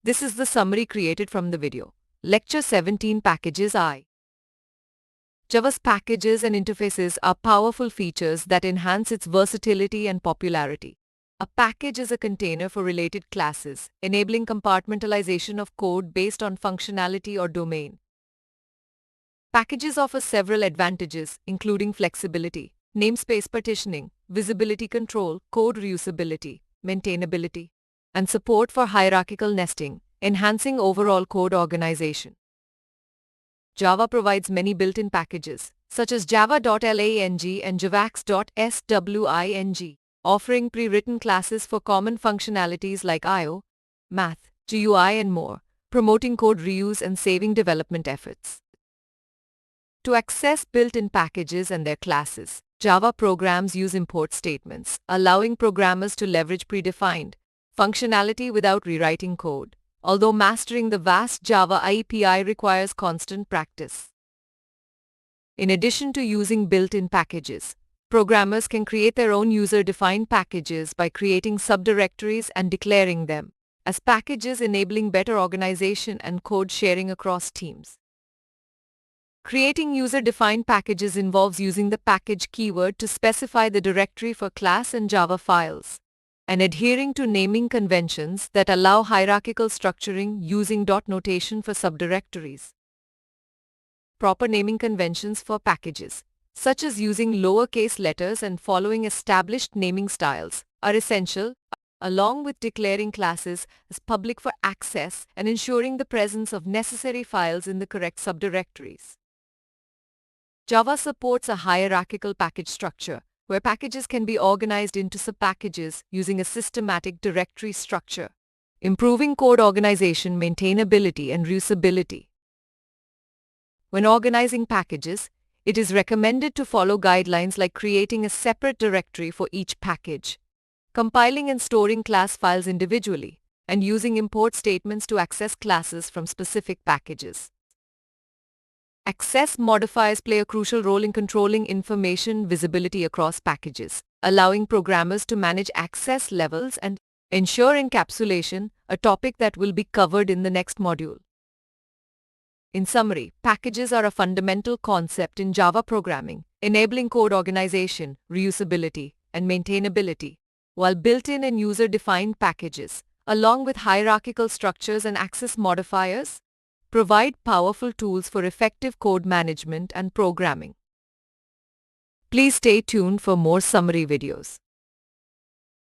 This is the summary created from the video. Lecture 17 Packages I. Java's packages and interfaces are powerful features that enhance its versatility and popularity. A package is a container for related classes, enabling compartmentalization of code based on functionality or domain. Packages offer several advantages, including flexibility, namespace partitioning, visibility control, code reusability, maintainability, and support for hierarchical nesting, enhancing overall code organization. Java provides many built-in packages, such as java.lang and javax.swing, offering pre-written classes for common functionalities like I/O, math, GUI, and more, promoting code reuse and saving development efforts. To access built-in packages and their classes, Java programs use import statements, allowing programmers to leverage predefined functionality without rewriting code, although mastering the vast Java API requires constant practice. In addition to using built-in packages, programmers can create their own user-defined packages by creating subdirectories and declaring them as packages, enabling better organization and code sharing across teams. Creating user-defined packages involves using the package keyword to specify the directory for class and Java files, and adhering to naming conventions that allow hierarchical structuring using dot notation for subdirectories. Proper naming conventions for packages, such as using lowercase letters and following established naming styles, are essential, along with declaring classes as public for access and ensuring the presence of necessary files in the correct subdirectories. Java supports a hierarchical package structure, where packages can be organized into subpackages using a systematic directory structure, improving code organization, maintainability, and reusability. When organizing packages, it is recommended to follow guidelines like creating a separate directory for each package, compiling and storing class files individually, and using import statements to access classes from specific packages. Access modifiers play a crucial role in controlling information visibility across packages, allowing programmers to manage access levels and ensure encapsulation, a topic that will be covered in the next module. In summary, packages are a fundamental concept in Java programming, enabling code organization, reusability, and maintainability, while built-in and user-defined packages, along with hierarchical structures and access modifiers, provide powerful tools for effective code management and programming. Please stay tuned for more summary videos.